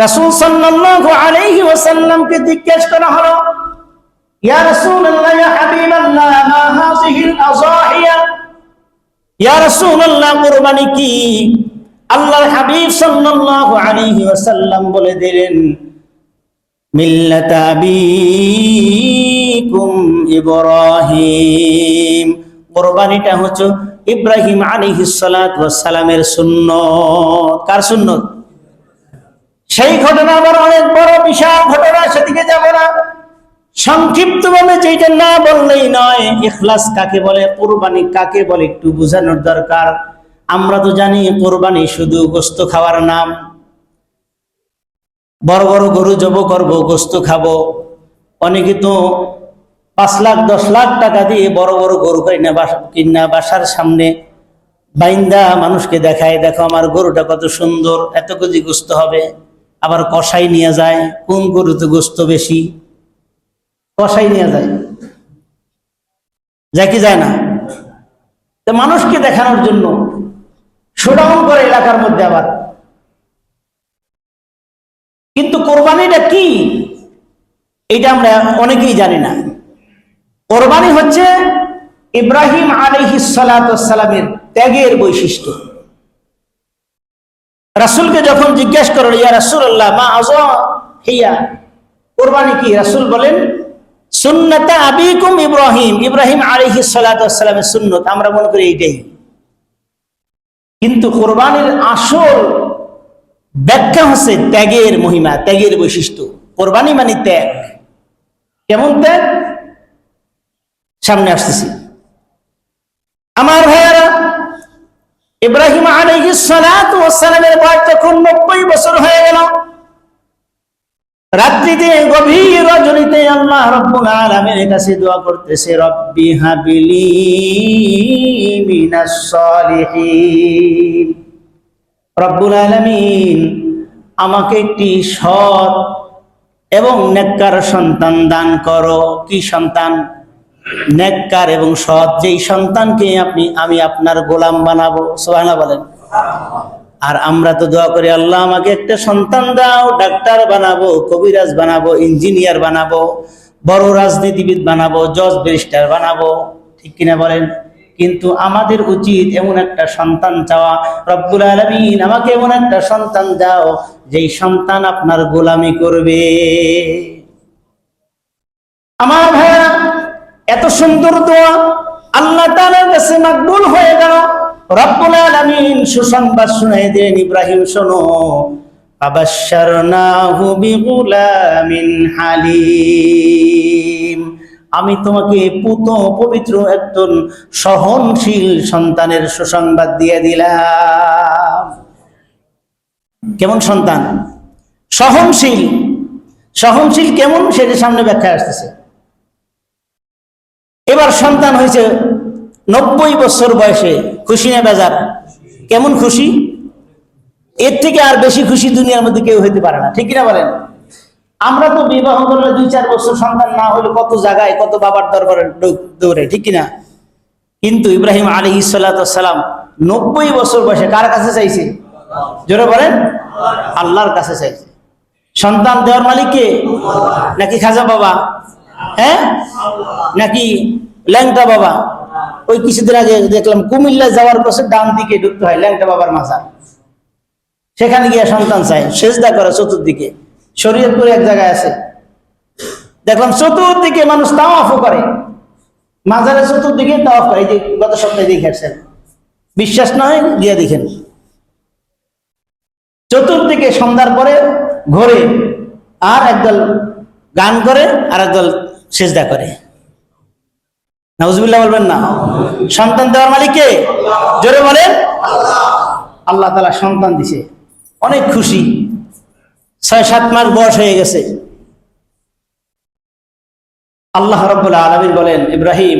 রাসূল সাল্লাল্লাহু আলাইহি ওয়াসাল্লামকে জিজ্ঞেস করা হলো, ইয়া রাসূলুল্লাহ, ইয়া হাবিবাল্লাহ, মা হাযিহিল আযাহিয়া? ইয়া রাসূলুল্লাহ, কুরবানি কি? আল্লাহর হাবিব সাল্লাল্লাহু আলাইহি ওয়াসাল্লাম বলে দিলেন, মিল্লাতা আবিকুম ইব্রাহিম। কুরবানিটা হচ্ছে ইব্রাহিম আলাইহিস সালাতু ওয়াস সালামের সুন্নাত। কার সুন্নাত? সেই ঘটনা আবার অনেক বড় বিশাল ঘটনা, সেদিকে যাব না। সংক্ষিপ্ত ভাবে যেটা না বললেই নয়, ইখলাস কাকে বলে, কুরবানি কাকে বলে একটু বোঝানোর দরকার। আমরা তো জানি কুরবানি শুধু গোশত খাওয়ার নাম। বড় বড় গরু জব করবো, গোশত খাবো। অনেকে তো 5 লাখ 10 লাখ টাকা দিয়ে বড় বড় গরু কিনা বাসার সামনে বাইন্দা মানুষকে দেখায়, দেখো আমার গরুটা কত সুন্দর, এত কেজি গোশত হবে। আবার কষাই নিয়ে যায়, কোন গরুতে গোশত বেশি, কষাই নিয়ে যায়, যায় কি যায় না? তো মানুষকে দেখানোর জন্য শোডাউন করে এলাকার মধ্যে আবার। কিন্তু কোরবানিটা কি, এটা আমরা অনেকেই জানি না। কোরবানি হচ্ছে ইব্রাহিম আলাইহিস সালাতু ওয়াস সালামের ত্যাগের বৈশিষ্ট্য। রাসূলকে যখন জিজ্ঞেস করল, ইয়া রাসূলুল্লাহ, মা আযাহিয়া, কুরবানি কি? রাসূল বলেন, সুন্নাত আবিকুম ইব্রাহিম, ইব্রাহিম আলাইহিস সালাতু ওয়াস সালামের সুন্নাত। আমরা মনে করি এইটাই, কিন্তু কুরবানির আসল ব্যাখ্যা হচ্ছে ত্যাগের মহিমা, ত্যাগের বৈশিষ্ট্য। কুরবানি মানে ত্যাগ। কেমন ত্যাগ? সামনে আসতেছি। আমার ভাইয়ারা, ইব্রাহিম আলাইহিস সালাতু ওয়াস সালামের বয়স তখন 90 বছর হয়ে গেল। রাত্রিতে গভীর রজনীতে আল্লাহ রাব্বুল আলামিনের কাছে দোয়া করতেছে, রব্বি হাবলি মিনাস সালিহিন। রব্বুল আলামিন, আমাকে একটি সৎ এবং নেককার সন্তান দান করো। কি সন্তান? নেককার এবং সৎ। যেই সন্তানকে আমি আপনার গোলাম বানাবো। সুবহানাল্লাহ বলেন। আর আমরা তো দোয়া করি, আল্লাহ আমাকে একটা সন্তান দাও, ডাক্তার বানাবো, কবিরাজ বানাবো, ইঞ্জিনিয়ার বানাবো, বড় রাজনীতিবিদ বানাবো, জজ ব্যারিস্টার বানাবো। ঠিক কিনা বলেন? কিন্তু আমাদের উচিত এমন একটা সন্তান চাওয়া, রব্বুল আলামিন আমাকে এমন একটা সন্তান দাও যেই সন্তান আপনার গোলামি করবে। আমার ভাইয়া, এত সুন্দর দোয়া আল্লাহ তাআলার কাছে মকবুল হয়ে গেল। রব্বুল আলামিন সুসংবাদ শুনিয়ে দিলেন, ইব্রাহিম শোনো, আবাশশারনাহু বিগুলামিন হালিম। আমি তোমাকে পুত পবিত্র একজন সহনশীল সন্তানের সুসংবাদ দিয়ে দিলাম। কেমন সন্তান? সহনশীল। সহনশীল কেমন, সেটা সামনে ব্যাখ্যা আসতেছে। এবার সন্তান হয়েছে 90 বছর বয়সে। খুশি না বেজার? কেমন খুশি? এর থেকে আর বেশি খুশি দুনিয়ার মধ্যে কেউ হইতে পারে না। ঠিক কিনা বলেন? আমরা তো বিবাহ করলে 2-4 বছর সন্তান না হলে কত জায়গায়, কত বাবার দরবারে দৌড়ে, ঠিক কিনা? কিন্তু ইব্রাহিম আলাইহিস সালাতু ওয়াস সালাম 90 বছর বয়সে কার কাছে চাইছে? জোরে বলেন, আল্লাহর কাছে চাইছে। সন্তান দেওয়ার মালিক কে? নাকি খাজা বাবা? হ্যাঁ, নাকি ল্যাংটা বাবা? ওই কিছুদিন আগে দেখলাম কুমিল্লা যাওয়ার পথে ডান দিকে ঢুকতে হয় ল্যাংটা বাবার মাজার, সেখানে গিয়ে সন্তান চায়, সেজদা করে চতুর্দিকে। শরীয়তপুরে এক জায়গায় আছে, দেখলাম চতুর্দিকে মানুষ তাওয়াফ করে, মাজারের চতুর্দিকে তাওয়াফ করে। এই যে গত সপ্তাহে দেখে আসছেন, বিশ্বাস না হয় গিয়ে দেখেন। চতুর্দিকে সন্ধ্যার পরে ঘোরে, আর একদল গান করে, আর একদল সেজদা করে। নাউজুবিল্লাহ বলবেন না? সন্তান দেওয়ার মালিক কে? জোরে বলেন। আল্লাহ তাআলা সন্তান দিছে, অনেক খুশি। 6-7 মাস বয়স হয়ে গেছে। আল্লাহ রাব্বুল আলামিন বলেন, ইব্রাহিম,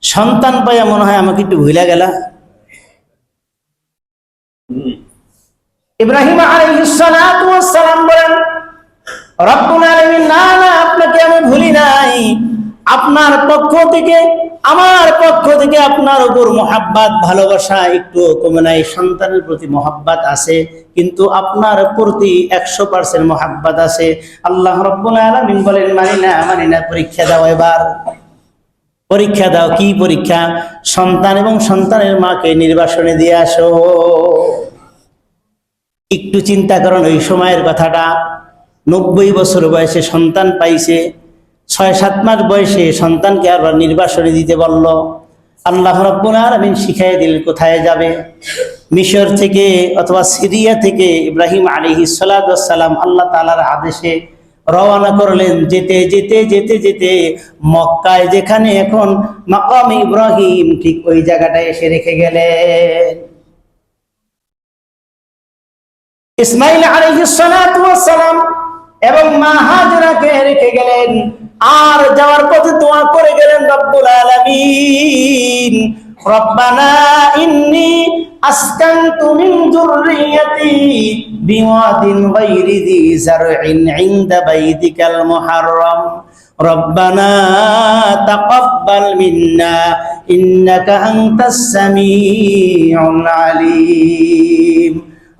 সন্তান পাইয়া মনে হয় আমাকে একটু ভুলে গেলা। ইব্রাহিম আলাইহিস সালাতু ওয়াস সালাম বলেন, রব্বুল আলামিন, না না, আপনাকে আমি ভুলি নাই। আপনার পক্ষ থেকে, আমার পক্ষ থেকে আপনার উপর মহাব্বত ভালোবাসা একটু কমে নাই। সন্তানের প্রতি মহাব্বত আছে, কিন্তু আপনার প্রতি 100% মহাব্বত আছে। আল্লাহ রাব্বুল আলামিন বলেন, মানি না, পরীক্ষা দাও, এবার পরীক্ষা দাও। কি পরীক্ষা? সন্তান এবং সন্তানের মাকে নির্বাসনে দিয়ে আসো। একটু চিন্তা করুন ওই সময়ের কথাটা। 90 বছর বয়সে সন্তান পাইছে, 6-7 মাস বয়সে সন্তানকে আবার নির্বাসনে দিতে বলল। আল্লাহ রাব্বুল আলামিন শিখাই দিলেন কোথায় যাবে। মিশর থেকে অথবা সিরিয়া থেকে ইব্রাহিম আলাইহিস সালাতু ওয়াস সালাম আল্লাহ তাআলার আদেশে রওনা করলেন। যেতে যেতে যেতে যেতে মক্কায়, যেখানে এখন মাকাম ইব্রাহিম, ঠিক ওই জায়গাটায় এসে রেখে গেলেন। ইসমাইল আলাইহিস সালাতু ওয়াস সালাম এবং মা হাজরাকে রেখে গেলেন। আর যাওয়ার পথে দোয়া করে গেলেন রব্বুল আলামিন, রব্বানা ইন্নী আসকানতু মিন যুররিয়্যাতি বিওয়াদিন গায়রি যী যারইন ইনদা বাইতিকাল মুহাররাম রব্বানা তাকাব্বাল মিন্না ইন্নাকা আনতাস সামিউল আলিম।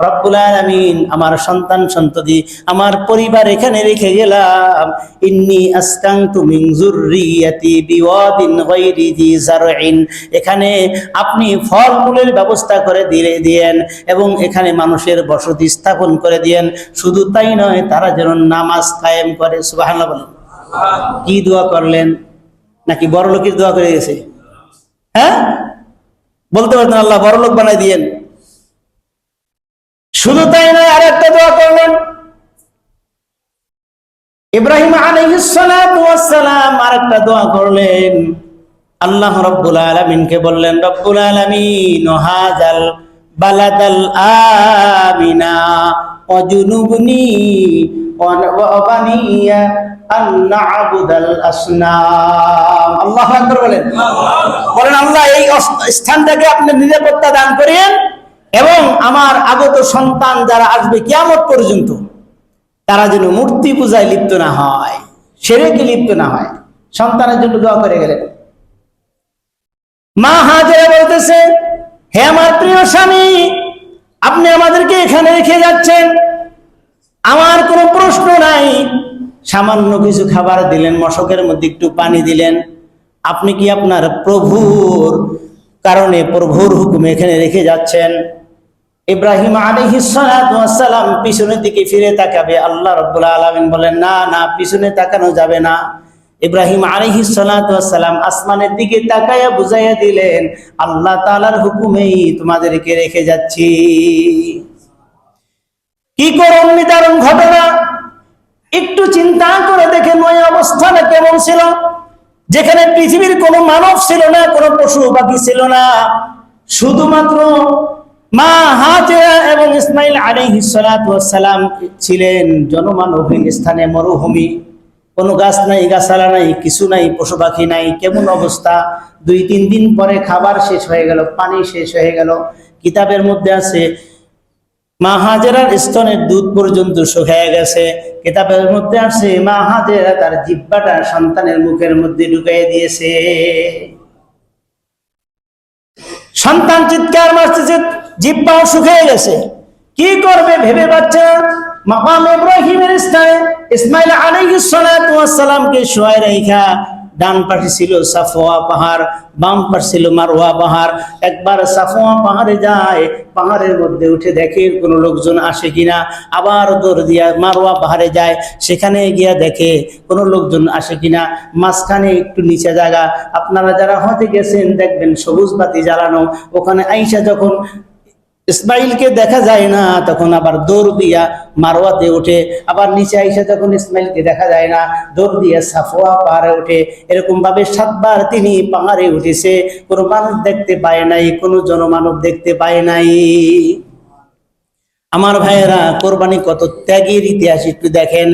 রব্বুল আলামিন, আমার সন্তান সন্ততি, আমার পরিবার এখানে রেখে গেলাম। ইন্নী আসকানতু মিন যুররিয়্যাতি বিওয়াদিন গায়রি যী যারইন, এখানে আপনি ফলমূলের ব্যবস্থা করে দিয়েন এবং এখানে মানুষের বসতি স্থাপন করে দিয়েন। শুধু তাই নয়, তারা যেন নামাজ কায়েম করে। সুবহানাল্লাহ বলেন। কি দোয়া করলেন? নাকি বড়লোকের দোয়া করে গেছে? হ্যাঁ, বলতে পারতেন আল্লাহ বড়লোক বানাই দিয়েন। শুধু তাই নয়, আরেকটা দোয়া করলেন। ইব্রাহিম আলাইহিস সালাতু ওয়াস সালাম আরেকটা দোয়া করলেন। আল্লাহ রাব্বুল আলামিনকে বললেন, রব্বুল আলামিন হাযাল বালাদাল আমিনা ওয়াজুনুবনি ওয়া বানিয়া আন না'বুদাল আসনাম। আল্লাহু আকবার বলেন। বলেন, আল্লাহ এই স্থানটাকে আপনি নিরাপত্তা দান করেন এবং আমার আগত সন্তান যারা আসবে কিয়ামত পর্যন্ত, তারা যেন মূর্তি পূজায় লিপ্ত না হয়, শিরকে লিপ্ত না হয়। সন্তানের জন্য দোয়া করে গেলেন। মা হাজেরা বলতেছে, হে আমার প্রিয় স্বামী, আপনি আমাদেরকে এখানে রেখে যাচ্ছেন, আমার কোনো প্রশ্ন নাই। সামান্য কিছু খাবার দিলেন, মশকের মধ্যে একটু পানি দিলেন। আপনি কি আপনার প্রভুর কারণে, প্রভুর হুকুমে এখানে রেখে যাচ্ছেন? ইব্রাহিম আলাইহিস সালাতু ওয়াস সালাম পিছনের দিকে ফিরে তাকাবে। আল্লাহ রাব্বুল আলামিন বলেন, না না, পিছনে তাকানো যাবে না। ইব্রাহিম আলাইহিস সালাতু ওয়াস সালাম আসমানের দিকে তাকায়া বুঝাইয়া দিলেন, আল্লাহ তাআলার হুকুমেই তোমাদেরকে রেখে যাচ্ছি। কি করুন নিদারুণ ঘটনা! একটু চিন্তা করে দেখেন ওই অবস্থাটা কেমন ছিল, যেখানে পৃথিবীর কোনো মানব ছিল না, কোনো পশু পাখি ছিল না, শুধুমাত্র মা হাজেরা এবং ইসমাইল আলাইহিস সালাতু ওয়াস সালাম ছিলেন জনমানবহীন স্থানে, মরুভূমি, কোনো গাছ নাই, গাছালা নাই, কিছু নাই, পশু পাখি নাই। কেমন অবস্থা! 2-3 দিন পরে খাবার শেষ হয়ে গেল, পানি শেষ হয়ে গেল। কিতাবের মধ্যে আছে মা হাজেরার স্তনের দুধ পর্যন্ত শুকিয়ে গেছে। কিতাবের মধ্যে আছে মা হাজেরা তার জিহ্বাটা সন্তানের মুখের মধ্যে ঢুকিয়ে দিয়েছে। সন্তান চিৎকার মারতেছে, জিহ্বাও শুকিয়ে গেছে। কি করবে ভেবে পাচ্ছে না। মাকাম ইব্রাহিমের স্থানে ইসমাইল আলাইহিস সালাতু ওয়াস সালামকে শোয়ায় রাখা, ডান পাশে ছিল সাফওয়া পাহাড়, বাম পাশে ছিল মারওয়া পাহাড়। একবার সাফওয়া পাহাড়ে যায়, পাহাড়ের মধ্যে উঠে দেখে কোনো লোকজন আসে কিনা। আবার দৌড় দিয়া মারওয়া পাহাড়ে যায়, সেখানে গিয়া দেখে কোনো লোকজন আসে কিনা। মাঝখানে একটু নিচে জায়গা, আপনারা যারা হতে গেছেন দেখবেন সবুজ বাতি জ্বালানো। ওখানে আইসা যখন ইসমাইলকে দেখা যায় না, তখন আবার দৌড় দিয়া মারওয়াতে উঠে, আবার নিচে আইসা যখন ইসমাইলকে দেখা যায় না, দৌড় দিয়া সাফওয়া পাহাড়ে উঠে। এরকম ভাবে 7 বার তিনি পাহাড়ে উঠেছে। কোনো মানুষ দেখতে পায় নাই, কোনো জনমানব দেখতে পায় নাই। আমার ভাইয়েরা, কোরবানি কত ত্যাগের ইতিহাস একটু দেখেন।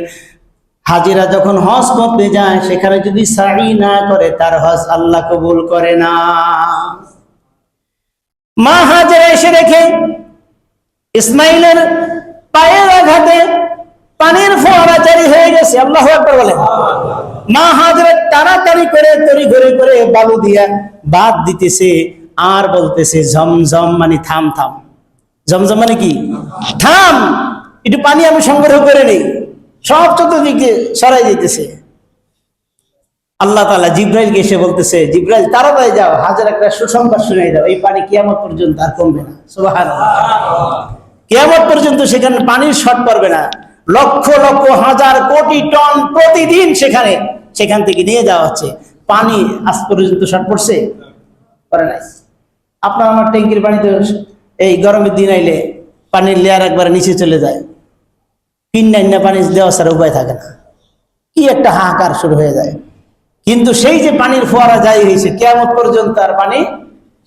হাজিরা যখন হজ করতে যায়, সেখানে যদি সাই না করে, তার হজ আল্লাহ কবুল করে না। মা হাজেরা এসে দেখে ইসমাইলের পায়ের আঘাতে পানির ফোয়ারা জারি হয়ে গেছে। আল্লাহু আকবার বলেন। মা হাজরা টানাটানি করে তড়ি ঘড়ি করে বালু দিয়া বাদ দিতেছে আর বলতেছে ঝমঝম মানে থাম থাম। ঝমঝম মানে কি? থাম, একটু পানি আমি সংগ্রহ করে নেই। সব চতুর্দিকে সরাই দিতেছে। আল্লাহ তাআলা জিব্রাইলকে এসে বলতেছে, জিব্রাইল তাড়াতাড়ি যাও, হাজার একটা সুসংবাদ শুনাই দাও, এই পানি কিয়ামত পর্যন্ত আর কমবে না। সুবহানাল্লাহ। কিয়ামত পর্যন্ত সেখানে পানির শর্ট পড়বে না। লক্ষ লক্ষ হাজার কোটি টন প্রতিদিন সেখান থেকে নিয়ে যাওয়া হচ্ছে। পানি আজ পর্যন্ত শর্ট পড়ছে? পড়ে নাই। আপনার আমার ট্যাঙ্কির পানি তো এই গরমের দিন আইলে পানির লেয়ার একবার নিচে চলে যায়, পিন্নাইন্না পানি দেওয়া ছাড়া উপায় থাকে না, কি একটা হাহাকার শুরু হয়ে যায়। কিন্তু সেই যে পানির ফোয়ারা জারি হয়েছে, কিয়ামত পর্যন্ত আর পানি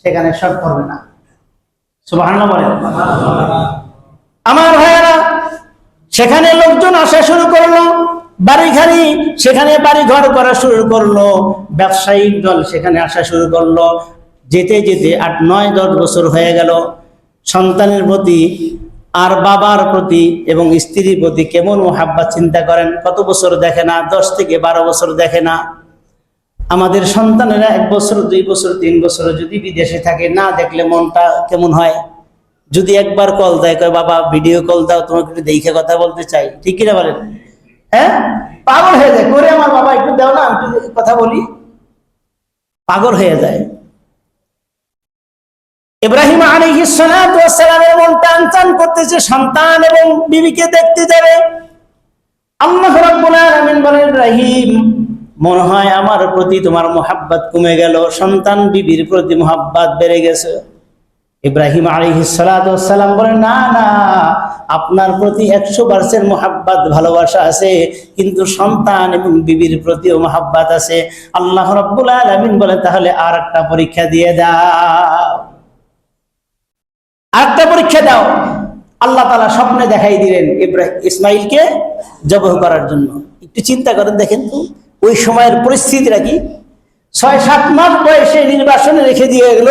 সেখানে শর্ট পড়বে না। সুবহানাল্লাহ বলেন। আমার ভাইয়েরা, সেখানে লোকজন আসা শুরু করলো, বাড়ি ঘাড়ি সেখানে বাড়ি ঘর করা শুরু করলো, ব্যবসায়িক দল সেখানে আসা শুরু করলো। যেতে যেতে 8, 9, 10 বছর হয়ে গেল। সন্তানের প্রতি আর বাবার প্রতি এবং স্ত্রীর প্রতি কেমন মোহাব্বত চিন্তা করেন। কত বছর দেখে না? 10 থেকে 12 বছর দেখে না। আমাদের সন্তানেরা 1 বছর, 2 বছর, 3 বছর যদি বিদেশে থাকে, না দেখলে মনটা কেমন হয়? যদি একবার কল দেয়, কয় বাবা ভিডিও কল দাও, তোমাকে একটু দেখে কথা বলতে চাই, ঠিক কিনা বলেন? হ্যাঁ, পাগল হয়ে যায়, করে আমার বাবা একটু দাও না, একটু কথা বলি, পাগল হয়ে যায়। ইব্রাহিম আলাইহিস সালাতু ওয়াস সালামের মন টান করতেছে, সন্তান এবং বিবিকে দেখতে যাবে। আল্লাহ রাব্বুল আলামিন বলেন, ইব্রাহিম মনে হয় আমার প্রতি তোমার মোহাব্বত কমে গেল, সন্তান বিবির প্রতি মোহাব্বত বেড়ে গেছে। ইব্রাহিম আলাইহিস সালাতু ওয়াস সালাম বলেন, না না, আপনার প্রতি 100% মোহাব্বত ভালোবাসা আছে, কিন্তু সন্তান এবং বিবির প্রতিও মোহাব্বত আছে। আল্লাহ রাব্বুল আলামিন বলেন, তাহলে আর একটা পরীক্ষা দিয়ে দাও, আরেকটা পরীক্ষা দাও। আল্লাহ তাআলা স্বপ্নে দেখাই দিলেন ইসমাইলকে জবাহ করার জন্য। একটু চিন্তা করেন, দেখেন তো ওই সময়ের পরিস্থিতিটা কি। 6-7 মাস বয়সে নির্বাসনে রেখে দিয়ে গেল,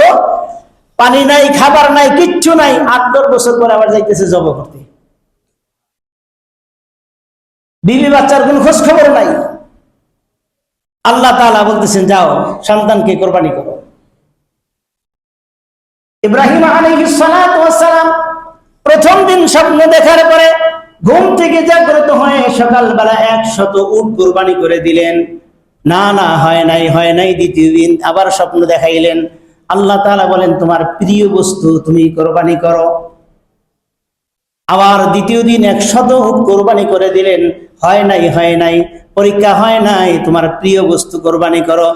পানি নাই, খাবার নাই, কিচ্ছু নাই। 8-10 বছর পরে আবার যাইতেছে জবাহ করতে। বিবি বাচ্চার কোন খোঁজ খবর নাই। আল্লাহ তাআলা বলতেছেন, যাও সন্তানকে কোরবানি করো। ইব্রাহিম আলাইহিস সালাতু ওয়াস সালাম প্রথম দিন স্বপ্ন দেখার পরে ঘুম থেকে জাগ্রত হয়ে সকালবেলা 100 উট কোরবানি করে দিলেন। না না, হয় নাই। দ্বিতীয় দিন আবার স্বপ্ন দেখাইলেন। আল্লাহ তাআলা বলেন, তোমার প্রিয় বস্তু তুমি কোরবানি করো। আবার দ্বিতীয় দিন 100 উট কোরবানি করে দিলেন। হয় নাই, পরীক্ষা হয় নাই, তোমার প্রিয় বস্তু কোরবানি করো।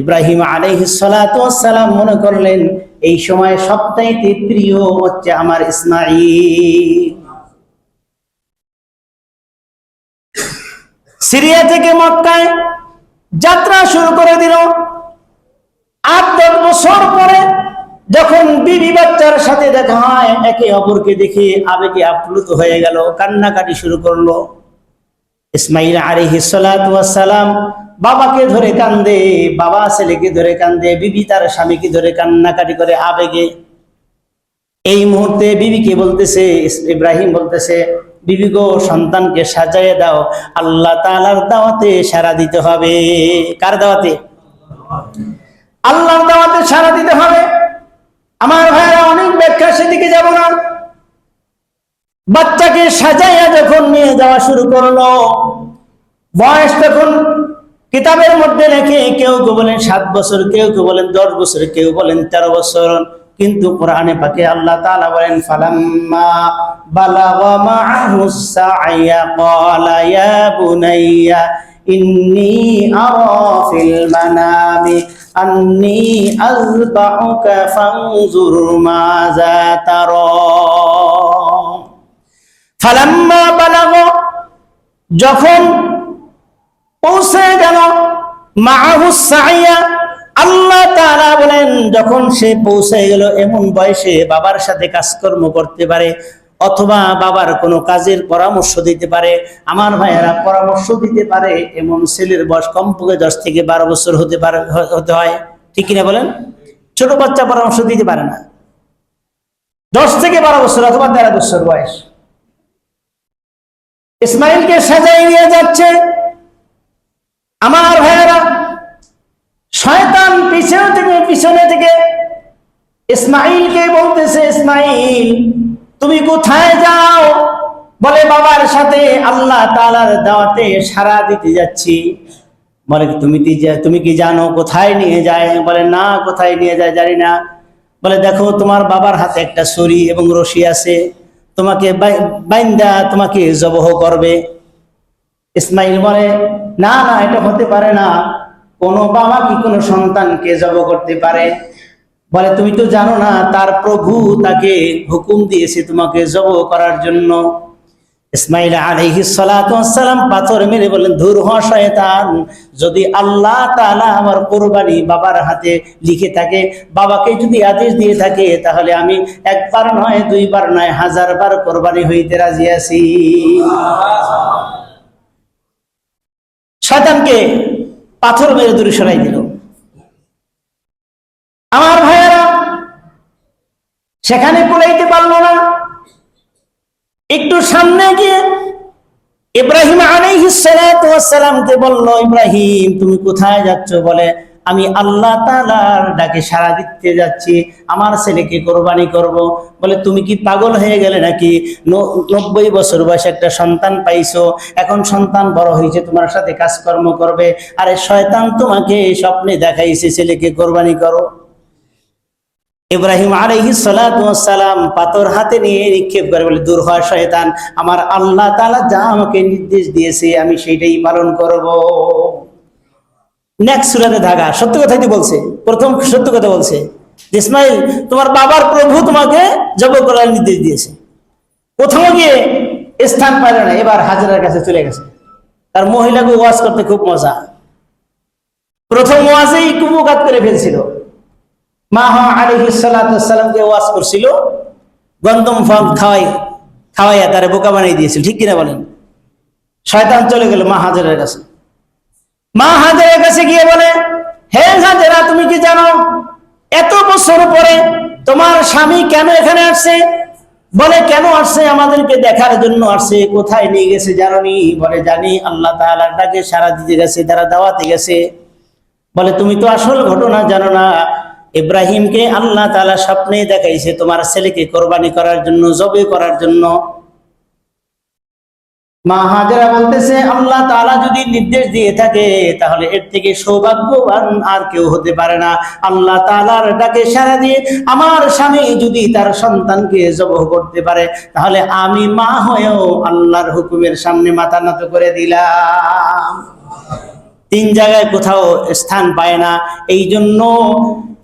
ইব্রাহিম আলাইহিস সালাতু ওয়াস সালাম মনে করলেন, এই সময় সবচাইতে প্রিয় হচ্ছে আমার ইসমাঈল। সিরিয়া থেকে মক্কায় যাত্রা শুরু করে দিল। 8-10 বছর পরে যখন বিবি বাচ্চার সাথে দেখা হয়, একে অপরকে দেখে আবেগে আপ্লুত হয়ে গেল, কান্নাকাটি শুরু করলো। ইসমাঈল আলাইহিস সালাতু ওয়াস সালাম বাবাকে ধরে কান্দে, বাবা ছেলেকে ধরে কান্দে, বিবি তার স্বামীকে ধরে কান্নাকাটি করে আবেগে। এই মুহূর্তে বিবিকে বলতেছে, ইব্রাহিম বলতেছে, বিবি গো, সন্তানকে সাজায় দাও, আল্লাহ তাআলার দাওয়াতে সাড়া দিতে হবে। কার দাওয়াতে? আল্লাহর দাওয়াতে সাড়া দিতে হবে। আমার ভাইরা, অনেক ব্যাখ্যা, সেদিকে যাব না। বাচ্চাকে সাজাইয়া যখন নিয়ে যাওয়া শুরু করলো, বয়স তখন কিতাবের মধ্যে লেখে কেউ বলেন 7 বছর, কেউ বলেন 10 বছর, কেউ বলেন 13 বছর। কিন্তু কোরআনে পাকে আল্লাহ তাআলা বলেন, ফালাম্মা বালাগা মা'হুস সা'য়া ক্বালা ইয়া বুনাইয়া ইন্নী আরা ফিল মানামি আন্নী আযবাহুকা ফানজুর মাযা তারা। ফালাম্মা বালাগা, যখন পৌঁছে গেল, মা'হুস সা'য়া, আল্লাহ তাআলা বলেন, যখন সে পৌঁছে গেল, এমন বয়সে বাবার সাথে কাজকর্ম করতে পারে, অথবা বাবার কোনো কাজের পরামর্শ দিতে পারে। আমার ভাইয়েরা, পরামর্শ দিতে পারে এমন ছেলের বয়স কমপক্ষে 10 থেকে 12 বছর হতে হয়, ঠিক কিনা বলেন? ছোট বাচ্চা পরামর্শ দিতে পারে না। 10 থেকে 12 বছর অথবা 13 বছর বয়স। ইসমাইলকে সাজাই নিয়ে যাচ্ছে, আমার ভাইয়েরা, শয়তান পিছনে থেকে ইসমাইলকে বলতেছে, ইসমাইল তুমি কোথায় যাও? বলে বাবার সাথে আল্লাহ তাআলার দাওয়াতে সাড়া দিতে যাচ্ছি। বলে তুমি কি জানো কোথায় নিয়ে যায়? বলে না, কোথায় নিয়ে যায় জানি না। বলে দেখো তোমার বাবার হাতে একটা ছুরি এবং রশি আছে, তোমাকে বাইন্দা তোমাকে জবহ করবে। ইসমাইল বলে না না, এটা হতে পারে না, কোনো বাবা কি কোনো সন্তানকে জবহ করতে পারে? বলে তুমি তো জানো না তার প্রভু তাকে হুকুম দিয়েছে তোমাকে জবহ করার জন্য। ইসমাইল আলাইহিস সালাতু ওয়াস সালাম পাথর মেরে বলেন, ধুর হ শয়তান, যদি আল্লাহ তাআলা আমার কুরবানি বাবার হাতে লিখে থাকে, বাবাকে যদি আদেশ দিয়ে থাকে, তাহলে আমি একবার নয়, দুইবার নয়, 1000 বার কুরবানি হইতে রাজি আছি। শয়তানকে পাথর মেরে দূরে সরাই দিল। আমার ভাইয়েরা, সেখানে কুলাইতে পারলো না, একটু সামনে গিয়ে ইব্রাহিম আলাইহিস সালাতু ওয়াস সালামকে বলল, ইব্রাহিম তুমি কোথায় যাচ্ছ? বলে আমি আল্লাহ তাআলার ডাকে সাড়া দিতে যাচ্ছি, আমার ছেলেকে কোরবানি করব। বলে তুমি কি পাগল হয়ে গেলে নাকি? 90 বছর বয়সে একটা সন্তান পাইছো, এখন সন্তান বড় হয়েছে, তোমার সাথে কাজকর্ম করবে, আরে শয়তান তোমাকে স্বপ্নে দেখাইছে ছেলেকে কোরবানি করো। ইব্রাহিম আলাইহিস সালাতু ওয়াস সালাম পাথর হাতে নিয়ে নিক্ষেপ করে বলে, দূর হয় শয়তান, আমার আল্লাহ তাআলা যা আমাকে নির্দেশ দিয়েছে আমি সেটাই পালন করব। নেক্সট সূরাতে ধাগা সত্য কথাই বলছে, প্রথম সত্য কথা বলছে, ইসমাইল তোমার বাবার প্রভু তোমাকে জবহ করার নির্দেশ দিয়েছে। কোথাও গিয়ে স্থান পাইল না, এবার হাজেরার কাছে চলে গেছে। তার মহিলাকে ওয়াজ করতে খুব মজা, প্রথম ওয়াজেই কুপকাত করে ফেলছিল। মা আলাইহিস সালাতু ওয়াস সালামকে ওয়াজ করছিল, গন্ধম ফল খাওয়াইয়া তারে বোকা বানিয়ে দিয়েছিল, ঠিক কিনা বলেন? শয়তান চলে গেল মা হাজেরার কাছে। মা হাজেরার কাছে গিয়ে বলে, হে হাজেরা তুমি কি জানো এত বছর পরে তোমার স্বামী কেন এখানে আসছে? বলে কেন আসছে? আমাদেরকে দেখার জন্য আসছে। কোথায় নিয়ে গেছে জানোনি? বলে জানি, আল্লাহ তাআলার ডাকে সাড়া দিতে গেছে, তারা দাওয়াতে গেছে। বলে তুমি তো আসল ঘটনা জানো না, ইব্রাহিমকে আল্লাহ তাআলা স্বপ্নে দেখাইছে তোমার ছেলেকে কোরবানি করার জন্য, জবে করার জন্য। মা হাজেরা বলতেছে, আল্লাহ তাআলা যদি নির্দেশ দিয়ে থাকে তাহলে এর থেকে সৌভাগ্যবান আর কেউ হতে পারে না। আল্লাহ তাআলার ডাকে সাড়া দিয়ে আমার স্বামী যদি তার সন্তানকে জবহ করতে পারে, তাহলে আমি মা হয়েও আল্লাহর হুকুমের সামনে মাথা নত করে দিলাম। 3 জায়গায় কোথাও স্থান পায় না।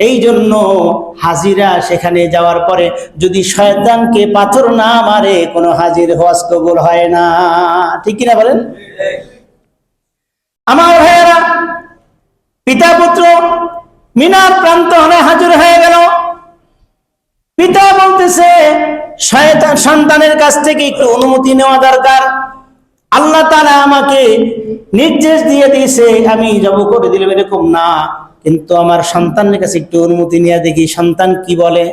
এই জন্য হাজিরা সেখানে যাওয়ার পরে যদি শয়তানকে পাথর না মারে, কোনো হাজির হজ কবুল হয় না, ঠিক কিনা বলেন? আমার ভাইয়েরা, পিতা পুত্র মিনার প্রান্তরে হাজির হয়ে গেল। পিতা বলতেছে, সন্তানের কাছ থেকে একটু অনুমতি নেওয়া দরকার। আল্লাহ তাআলা আমাকে নির্দেশ দিয়ে দিয়েছে, আমি জবহ করে দিলাম, এরকম না, কিন্তু আমার সন্তানের কাছে একটু অনুমতি নিয়ে দেখি সন্তান কি বলে।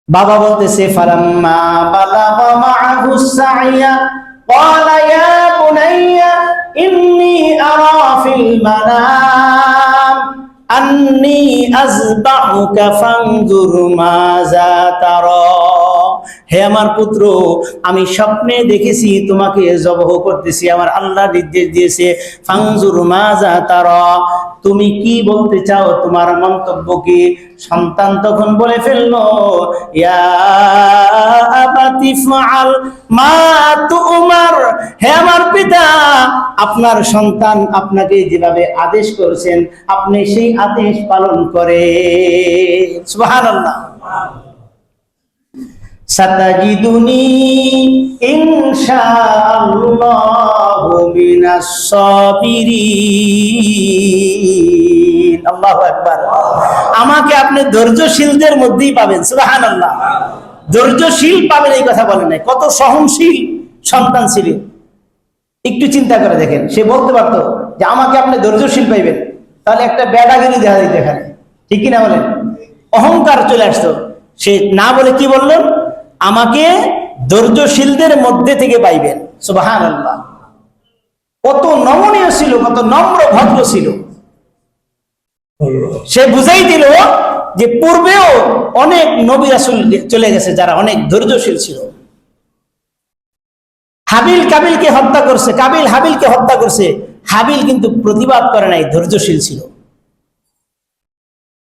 বাবা বলতেছে, ফালাম্মা বালাগা মাআহু সাইয়া ক্বালা ইয়া বুনাইয়া ইন্নী আরা ফিল মানাম আন্নী আযবাহুকা ফানজুর মাযা তারা। হে আমার পুত্র, আমি স্বপ্নে দেখেছি তোমাকে জবহ করতেছি, আমার আল্লাহ নির্দেশ দিয়েছে, ফানজুর মাযা তারা, তুমি কি বলতে চাও, তোমার মন্তব্য কি? সন্তান তখন বলে ফেললো, ইয়া আবাতি ফাআল মা তুমার, হে আমার পিতা, আপনার সন্তান আপনাকে যেভাবে আদেশ করেছেন আপনি সেই আদেশ পালন করেন। সুবহানাল্লাহ। সাতাজিদুনি ইনশাআল্লাহু মিনাস সাবিরিন। আল্লাহু আকবার। আমাকে আপনি ধৈর্যশীলদের মধ্যেই পাবেন। সুবহানাল্লাহ। ধৈর্যশীল পাবেন এই কথা বলেন নাই, কত সহনশীল সন্তান ছিলেন। একটু চিন্তা করে দেখেন, সে বলতে পারতো যে আমাকে আপনি ধৈর্যশীল পাইবেন, তাহলে একটা বেড়াগিরি দেখা দিত এখানে, ঠিক কিনা বলেন? অহংকার চলে আসতো। সে না বলে কি বললেন, আমাকে ধৈর্যশীলদের মধ্যে থেকে পাইবেন। সুবহানাল্লাহ। কত নমনীয় ছিল, কত নম্র ভদ্র ছিল। সে বুঝাই দিল যে পূর্বেও অনেক নবী রাসূল চলে গেছে যারা অনেক ধৈর্যশীল ছিল। হাবিল কাবিলকে হত্যা করছে, কাবিল হাবিলকে হত্যা করছে, হাবিল কিন্তু প্রতিবাদ করে নাই, ধৈর্যশীল ছিল।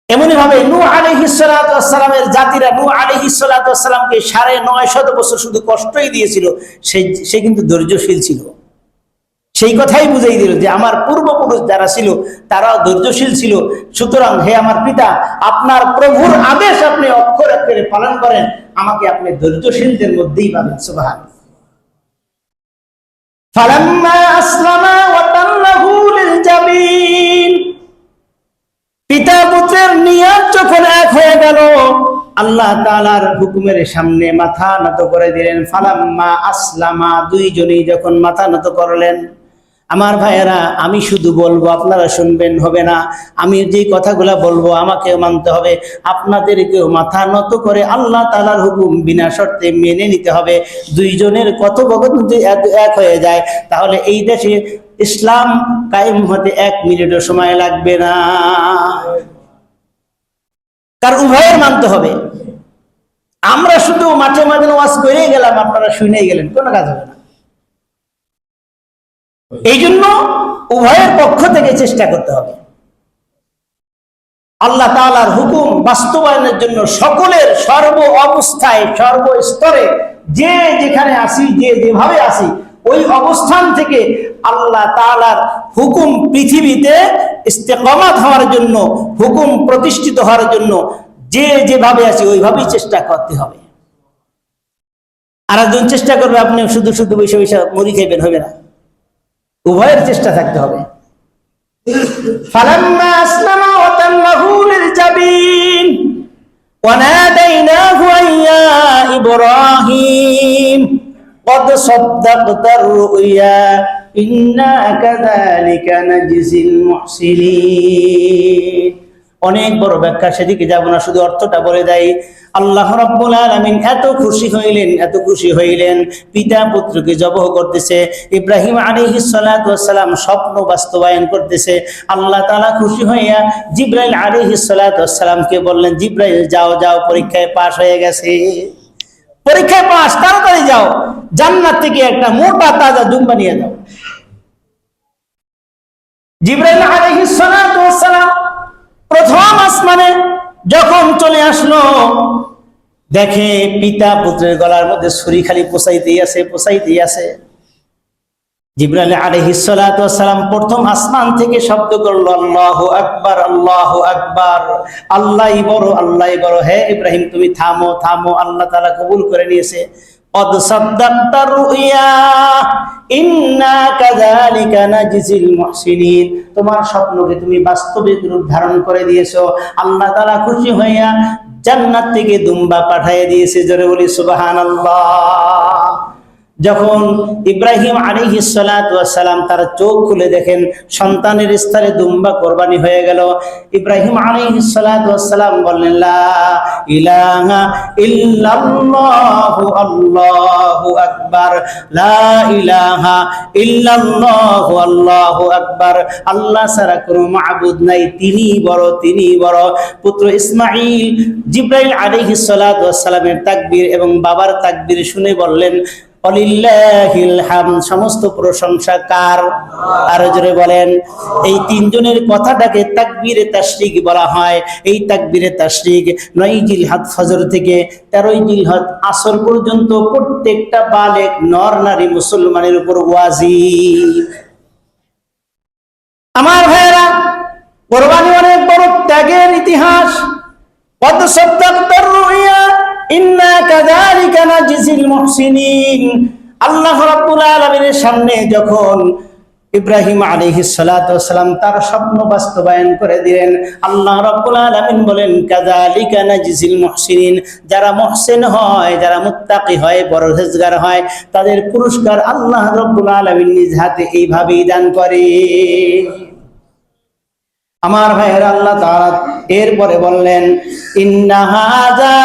এমনি ভাবে নূহ আলাইহিস সালাতু ওয়াস সালামের জাতিরা নূহ আলাইহিস সালাতু ওয়াস সালামকে ৯৫০ বছর শুধু কষ্টই দিয়েছিল, সে কিন্তু ধৈর্যশীল ছিল। সেই কথাই বুঝাই দিল যে আমার পূর্বপুরুষ যারা ছিল তারাও ধৈর্যশীল ছিল। সুতরাং হে আমার পিতা, আপনার প্রভুর আদেশ আপনি অক্ষরে অক্ষরে পালন করেন, আমাকে আপনি ধৈর্যশীলদের মধ্যেই পাবেন। সুবহানাল্লাহ। ফালাম্মা আসলামা ওয়া তাল্লাহু লিল জাবিন, পিতা পুত্রের নিয়ত যখন এক হয়ে গেল, আল্লাহ তাআলার হুকুমের সামনে মাথা নত করে দিলেন। ফালাম্মা আসলামা, দুইজনেই যখন মাথা নত করলেন। আমার ভাইয়েরা, আমি শুধু বলবো আপনারা শুনবেন হবে না, আমি যে কথাগুলো বলবো আমাকে মানতে হবে, আপনাদেরকেও মাথা নত করে আল্লাহ তাআলার হুকুম বিনা শর্তে মেনে নিতে হবে। দুইজনের কথোপকথন যদি এক হয়ে যায় তাহলে এই দেশে ইসলাম কায়েম হতে ১ মিনিটও সময় লাগবে না। কারণ উভয়ের মানতে হবে। আমরা শুধু মাঠে মাঠে ওয়াজ করেই গেলাম, আপনারা শুনেই গেলেন, কোনো কাজ হবে না। এই জন্য উভয়ের পক্ষ থেকে চেষ্টা করতে হবে। আল্লাহ তাআলার হুকুম বাস্তবায়নের জন্য সকলের সর্ব অবস্থায় সর্বস্তরে যে যেখানে আসি, যে যেভাবে আসি, ওই অবস্থান থেকে আল্লাহ তাআলার হুকুম পৃথিবীতে ইস্তেকামাত হওয়ার জন্য, হুকুম প্রতিষ্ঠিত হওয়ার জন্য যে যেভাবে আসি ওইভাবেই চেষ্টা করতে হবে। আর একজন চেষ্টা করবে, আপনি শুধু শুধু বসে বসে মুড়ি খাইবেন, হবে না। উভয়ের চেষ্টা থাকতে হবে। ফালাম্মা আসলামা ওয়া তাল্লাহু লিল জাবিন ওয়া নাদাইনাহু ইয়া ইব্রাহিম ক্বাদ সাদ্দাকতার রুয়া ইন্না কাযালিকা নাজজিল মুহসিনিন। অনেক বড় ব্যাখ্যা, সেদিকে যাব না, শুধু অর্থটা বলে দেয়। আল্লাহ রাব্বুল আলামিন এত খুশি হইলেন, পিতা পুত্রকে জবহ করতেছে। ইব্রাহিম আলাইহিস সালাতু ওয়াস সালাম স্বপ্ন বাস্তবায়ন করতেছে। আল্লাহ তাআলা খুশি হইয়া জিবরাইল আলাইহিস সালাতু ওয়াস সালামকে বললেন, জিবরাইল যাও, পরীক্ষায় পাস হয়ে গেছে, পরীক্ষায় পাস, তাড়াতাড়ি যাও, জান্নাত থেকে একটা মোটা তাজা দুম্বা নিয়ে যাও। জিবরাইল আলাইহিস সালাতু ওয়াস সালাম প্রথম আসমানে যখন চলে আসলো, দেখে পিতা পুত্রের গলার মধ্যে ছুরি খালি পোঁছাইতেই আছে। জিবরাইল আলাইহিস সালাতু ওয়াস সালাম প্রথম আসমান থেকে শব্দ করলো, আল্লাহু আকবার, আল্লাহু আকবার, আল্লাহই বড়। হে ইব্রাহিম, তুমি থামো। আল্লাহ তাআলা কবুল করে নিয়েছে। ক্বাদ সাদ্দাকতার রুয়া ইন্না কাযালিকা নাজজিল মুহসিনিন, তোমার স্বপ্নকে তুমি বাস্তবিক রূপ ধারণ করে দিয়েছো। আল্লাহ তাআলা খুশি হইয়া জান্নাত থেকে দুম্বা পাঠিয়ে দিয়েছে। জোরে বলি সুবহানাল্লাহ। যখন ইব্রাহিম আলাইহিস সালাতু ওয়াস সালাম তার চোখ খুলে দেখেন সন্তানের স্থলে দুম্বা কোরবানি হয়ে গেল, ইব্রাহিম আলাইহিস সালাতু ওয়াস সালাম বললেন, লা ইলাহা ইল্লাল্লাহু আল্লাহু আকবার, লা ইলাহা ইল্লাল্লাহু আল্লাহু আকবার, আল্লাহ ছাড়া কোনো মাবুদ নাই, তিনিই বড়। পুত্র ইসমাঈল জিবরাইল আলাইহিস সালাতু ওয়াস সালামের তাকবীর এবং বাবার তাকবীর শুনে বললেন, ওয়ালিল্লাহিল হামদ, সমস্ত প্রশংসা কার? আর জোরে বলেন। এই তিনজনের কথাটাকে তাকবীরে তাশরিক বলা হয়। এই তাকবীরে তাশরিক ৯ জিলহজ ফজর থেকে ১৩ জিলহজ আসর পর্যন্ত প্রত্যেকটা বালেগ নর নারী মুসলমানের উপর ওয়াজিব। আমার ভাইয়েরা, কোরবানি অনেক বড় ত্যাগের ইতিহাস। ক্বাদ সাদ্দাকতার রুয়া ইন্না কাযালিকা নাজজিল মুহসিনিন। আল্লাহ রাব্বুল আলামিনের সামনে যখন ইব্রাহিম আলাইহিস সালাতু ওয়াস সালাম তার স্বপ্ন বাস্তবায়ন করে দিলেন, আল্লাহ রাব্বুল আলামিন বলেন, কাযালিকা নাজজিল মুহসিনিন, যারা মুহসিন হয়, যারা মুত্তাকি হয়, পরহেজগার হয়, তাদের পুরস্কার আল্লাহ রাব্বুল আলামিন নিজ হাতে এইভাবেই দান করে। আমার ভাইয়েরা, আল্লাহ তাআলা এরপরে বললেন, ইন্না হাযা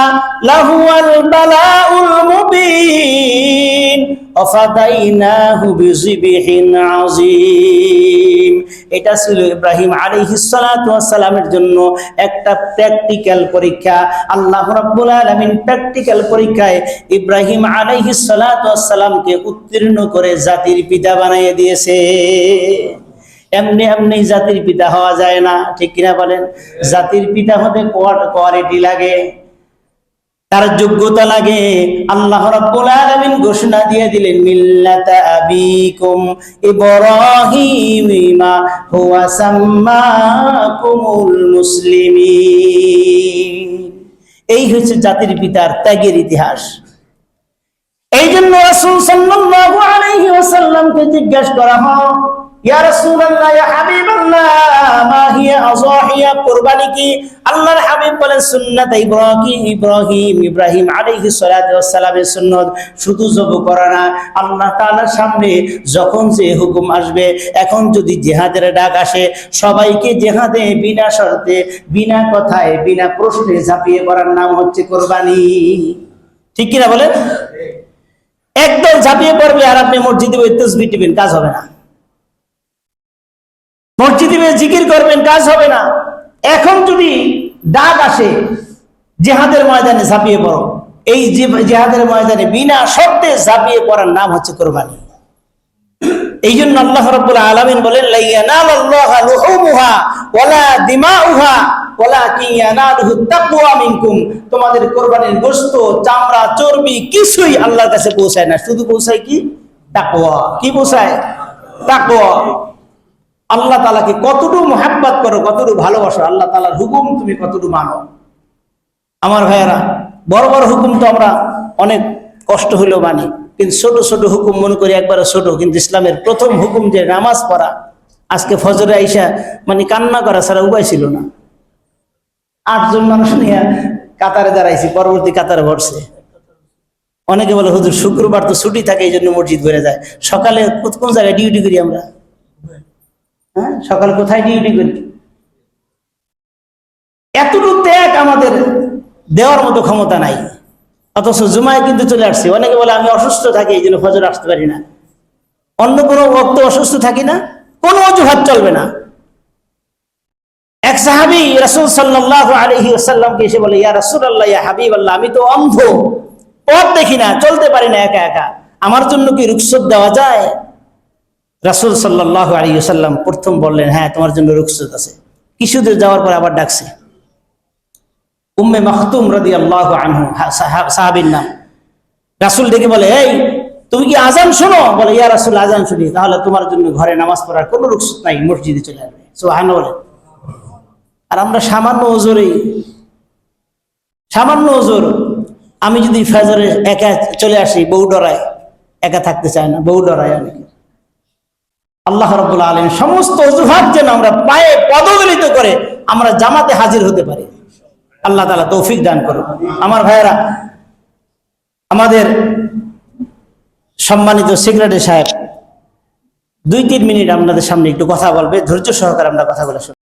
লাহুয়াল বালাউল মুবিন, ও ওয়াফাদাইনাহু বিযিবহিন আযীম। এটা ছিল ইব্রাহিম আলাইহিস সালাতু ওয়াস সালামের জন্য একটা প্র্যাকটিক্যাল পরীক্ষা। আল্লাহ রাব্বুল আলামিন প্র্যাকটিক্যাল পরীক্ষায় ইব্রাহিম আলাইহিস সালাতু ওয়াস সালামকে উত্তীর্ণ করে জাতির পিতা বানিয়ে দিয়েছে। এমনি এমনি জাতির পিতা হওয়া যায় না, ঠিক কিনা বলেন? জাতির পিতা হতে কোয়ালিটি লাগে, তার যোগ্যতা লাগে। আল্লাহ রাব্বুল আলামিন ঘোষণা দিয়ে দিলেন, মিল্লাতা আবিকুম ইব্রাহিমা হুয়া সাম্মাকুমুল মুসলিমিন। এই হচ্ছে জাতির পিতার ত্যাগের ইতিহাস। এই জন্য রাসূল সাল্লাল্লাহু আলাইহি ওয়াসাল্লামকে জিজ্ঞাসা করা হয়, ইয়া রাসূলুল্লাহ, ইয়া হাবিবাল্লাহ, মা হিয়া আযাহিয়া, কুরবানি কি? আল্লাহর হাবিব বলেন, সুন্নাত ইব্রাহিম আলাইহিস সালাতু ওয়াস সালামের সুন্নাত। শুধু জব করা না, আল্লাহ তাআলার সামনে যখন যে হুকুম আসবে, এখন যদি জিহাদের ডাক আসে, সবাইকে জিহাদে বিনা শর্তে, বিনা কথায়, বিনা প্রশ্নে ঝাঁপিয়ে পড়ার নাম হচ্ছে কুরবানি। ঠিক কিনা বলেন? একদম ঝাঁপিয়ে পড়বে আর আপনি মসজিদে বসে তাসবিহ দিবেন, কাজ হবে না। মসজিদে জিকির করবেন, কাজ হবে না। এখন যদি ডাক আসে জিহাদের ময়দানে ঝাঁপিয়ে পড়ো, এই জিহাদের ময়দানে বিনা শর্তে ঝাঁপিয়ে পড়ার নাম হচ্ছে কুরবানি। এই জন্য আল্লাহ রাব্বুল আলামিন বলেন, লা ইয়ানালাল্লাহু লুহুমুহা ওয়ালা দিমাউহা ওয়ালাকিন ইয়ানালুহু তাকওয়া মিনকুম। তোমাদের কুরবানির গোশত, চামড়া, চর্বি কিছুই আল্লাহর কাছে পৌঁছায় না, শুধু পৌঁছায় কি? তাকওয়া। কি পৌঁছায়? তাকওয়া। আল্লাহ তাআলাকে কতটুকু মুহাব্বত করো, কতটুকু ভালোবাসো, আল্লাহ তাআলার হুকুম তুমি কতটুকু মানো। আমার ভাইয়েরা, বড় বড় হুকুম তো আমরা অনেক কষ্ট হইলেও মানি, কিন্তু ছোট ছোট হুকুম মনে করি একবারে ছোট। কিন্তু ইসলামের প্রথম হুকুম যে নামাজ পড়া, আজকে ফজরে আইসা মানে কান্না করা ছাড়া উপায় ছিল না। 8 জন মানুষ নিয়ে কাতারে দাঁড়াইছি, পরবর্তী কাতারে বসছে। অনেকে বলে, হুজুর শুক্রবার তো ছুটি থাকে, এই জন্য মসজিদ ভরে যায়। সকালে কোন জায়গায় ডিউটি করি আমরা? হ্যাঁ, সকালে কোথায় ডিউটি করি? এতটুকু ত্যাগ আমাদের দেওয়ার মতো ক্ষমতা নাই, অথচ জুমায় কিন্তু চলে আসছে। অনেকে বলে, আমি অসুস্থ থাকি, এই জন্য ফজর আসতে পারি না। অন্য কোনো ওয়াক্তে অসুস্থ থাকি না, কোনো অজুহাত চলবে না। এক সাহাবী রাসূল সাল্লাল্লাহু আলাইহি ওয়াসাল্লামকে এসে বলে, ইয়া রাসূলুল্লাহ, ইয়া হাবিবাল্লাহ, আমি তো অন্ধ, পথ দেখি না, চলতে পারি না একা একা, আমার জন্য কি রুখসত দেওয়া যায়? রাসূল সাল্লাল্লাহু আলাইহি ওয়াসাল্লাম প্রথম বললেন, হ্যাঁ, তোমার জন্য রুখসত আছে। কিছু দূর যাওয়ার পর আবার ডাকছে। উম্মে মাখতুম রাদিয়াল্লাহু আনহু, সাহাবীর নাম। রাসূল ডেকে বলে, এই তুমি কি আজান শোনো? বলে, ইয়া রাসূল, আজান শুনি। তাহলে তোমার জন্য ঘরে নামাজ পড়ার কোনো রুখসত নাই, মসজিদে চলে আসবে। সুবহানাল্লাহ বলে। আর আমরা সামান্য ওজোর, আমি যদি ফজরে একা চলে আসি, বউ ডরায়, একা থাকতে চায় না, বউ ডরায় অনেকে। আল্লাহ রাব্বুল আলামিন সমস্ত অজুহাত যেন আমরা পায়ে পদদলিত করে আমরা জামাতে হাজির হতে পারি। আল্লাহ তাআলা তৌফিক দান করুন। আমার ভাইয়েরা, আমাদের সম্মানিত সেক্রেটারি সাহেব 2-3 মিনিট আপনাদের সামনে একটু কথা বলবে, ধৈর্য সহকারে আমরা কথা বলে শুনবো।